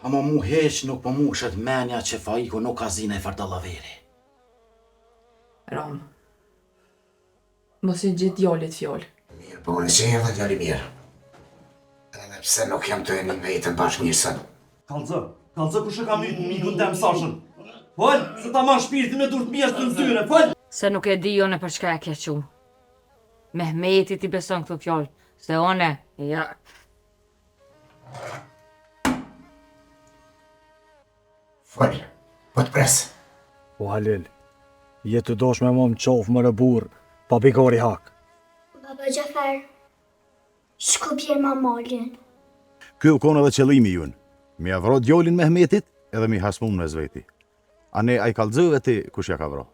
Ama mu heq nuk po mushet menja që Faiku nuk ka zina e Fardalaveri. Ram, mos I gjithë djallit fjallë. Mirë, po unë që edhe djali mirë. Edhe pse nuk jam të e një vetën bashkë njësën. Kalzë kush e ka mytë mikun tem Sashën. Fol, se ta marrë shpirti me dur të mjesë të nzyre, fol! Se nuk e di one për çka e ke qu. Mehmeti ti beson këto fjallë, se one, ja. Fol, po të presë. O Halil, jetë të dosh me më qofë më në burë, pa pikori hak. Baba Gjafer, shku bjerë ma malin. Ky u konë edhe qëllimi jun. Mi avro djolin Mehmetit edhe mi hasmun me zveti. A ne a I kalzëve ti kush ja ka vro?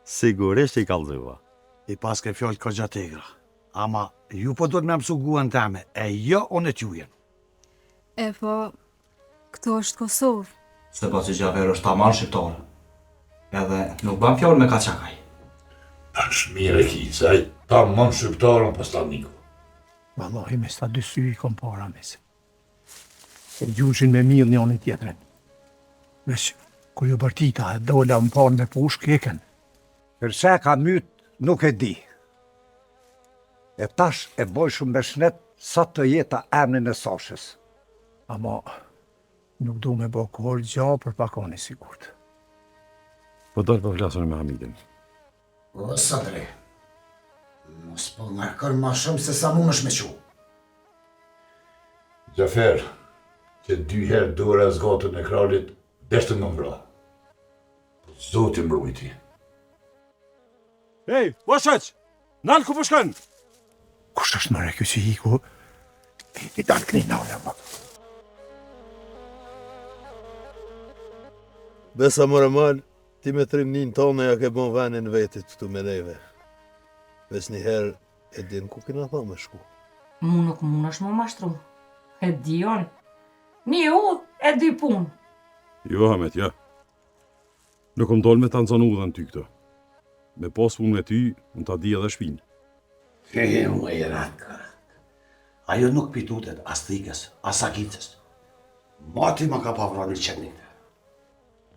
Sigurisht I kalzëva. I pas ke fjallë ka gjategra. Ama ju po do të me mësu guën teme, e jo unë të jujen. E po, këto është Kosovë. Se pasi Gjafer është tamam shqiptare. Edhe nuk ban fjallë me kaçakaj. Është mirë e ki, se ai tamam shqiptarën pas ta niku. Wallahi me sta dy sy I kom para mesë. E gjushin me mirë një anë tjetërin. Vesh, kur ju bërtita e dola më parë me push keken. Përse ka mytë nuk e di. E tash e boj shumë beshnet sa të jeta emnin e Sashës. Ama nuk du me bo kohër gjahë për pakoni sigurt. Po dojnë po flasën me Hamidin. O, Sadri, mos po ngarkon ma shumë se sa mund është me qu. Gjafer, që 2 herë dore e zgatën e kralit, deshtë nga mbra. Zoti mbrojti. Ej, washaq! Nalë ku përshkën? Kush është mëre kjo që hiku? I dalë këni nalë, ma. Besa mërë malë, ti me trimnin tonë ja ke bon venin vetit këtu me neve. Ves njëherë e din ku kina tha me shku. Mu nuk mund është më mashtru. E dion. Një udh e 2 punë. Jo, Hamet, ja. Nuk më dollë me të nëzanu dhe në ty këto. Me pas punë e ty, unë ta di edhe shpinë. Më I ratë. Ajo nuk pitutet as thikës, as sakicës. Mati ma ka pavra një qenik.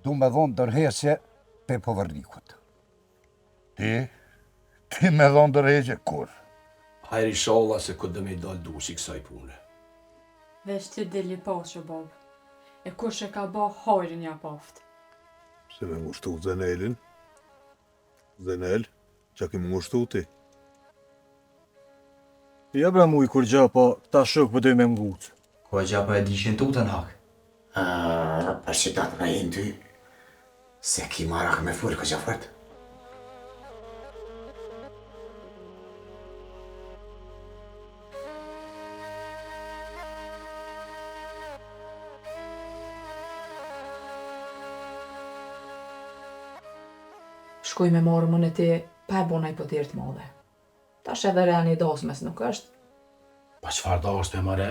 Du me dhonë dërhesje pe povërnikut. Ti me dhonë dërhegje kur? Hajri sholla se këtë dhe me I dalë dushi kësaj pune. Vesh ti deli pashe, babë. E kush e ka ba hajrin ja paftë. Se me ngushtu Zenelin. Zenel, që ki më ngushtu ti? Ja bra mu I kur gja, po ta shok për doj me mgucë. Ko e gjapa e dishin tutën hak. Për që ta të rejnë ty, se ki marak me full këtë gjafert. Shkoj me marë më në ti, pa e bona I podirë të madhe. Tash edhe reani dasmes nuk është. Pa qëfar da është me mëre?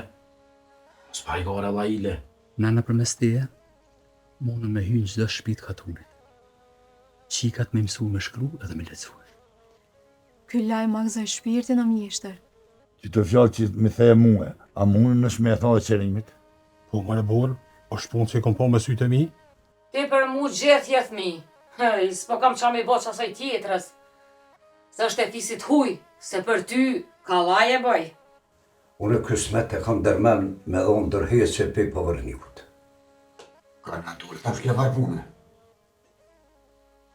S'pa I gore la ile. Nana për mes teje, mundën me hynë çdo shtëpi katunit. Qikat me mësu me shkru edhe me lecu. Ky lajm ma gëzoj shpirtin o mjeshtër. Që të fjallë që me theje muë, a mundën është me e tha dhe qerimit? Po, më në borë, është punë që I kom po me sytë e mi? Ti për mu gjithë jetë mi. Hej, s'po kam qa me bo qasaj tjetrës. Se është e fisit huj, se për ty ka laje bëj. Unë kësmet e kam dërmen me dhonë dërhesje pe povërnikut. Ka naturë, ta shkja vaj punë.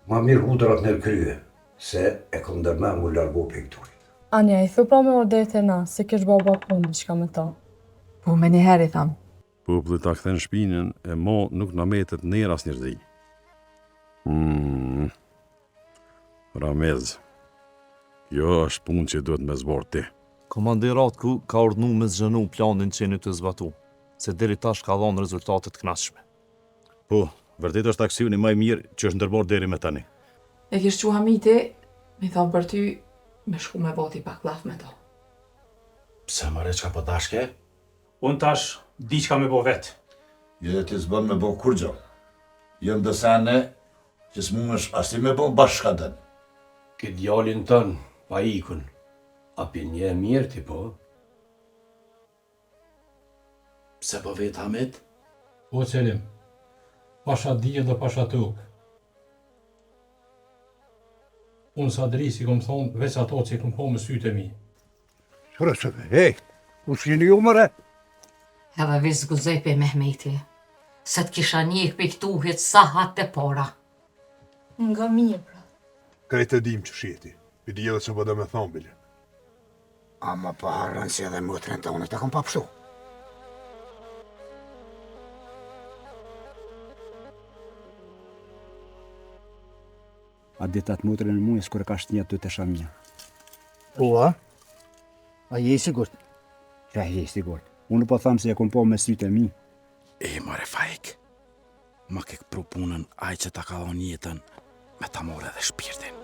Ma mirë hudrat në krye, se e kam dërmen mu largo pe këturit. Anja, I thu pa me odete na, se kish baba punë diçka me ta. Po me njëherë I thamë. Populli ta kthen shpinën e mo nuk na metet ner as njerëzi. Ramez, jo është punë që duhet me zbor ti. Komandiratku ka urdhnu me zgjënu planin që një të zbatu, se deri tash ka dhonë rezultatet knaqshme. Po, vërtet është aksioni më I mirë që është ndërbor deri me tani. E kish që Hamiti, mi thamë për ty, me shku me boti pak laf me to. Pse mëre qka po dashke? Unë tash, di qka me bo vetë. Jo ti s'bën me bo kur gjo. Jëm dësane që s'mund është as ti me bo bashkaten. Këtë djalin tënë, pa ikun. A pi një mirë ti po? Pse po vetë Hamid? O Selim, pasha diell dhe pasha tokë. Unë sa drisi kom thonë, veç ato që kom po me sytë e mi. Shërësëve, hej, u s'jeni ju mëre? Edhe vis guzej pe Mehmeti, se t'kisha njek pe këtuhet sa hatë e para. Nga mirë, pra. Krejtë e dim që shjeti, i di edhe që bëda me thonë, bile. Ama pa harën si edhe mëtërën të unë të kom pa pështu. A ditat motrën e mujës kur ka shtënja të të shamja. Ua? A je i sigurt? Ja, je i sigurt. Unë po thamë se ja kom po me sytë e mi. E, more fajk. Ma ke këpru punën aj që ta ka dhonë jetën me ta more edhe shpirtin.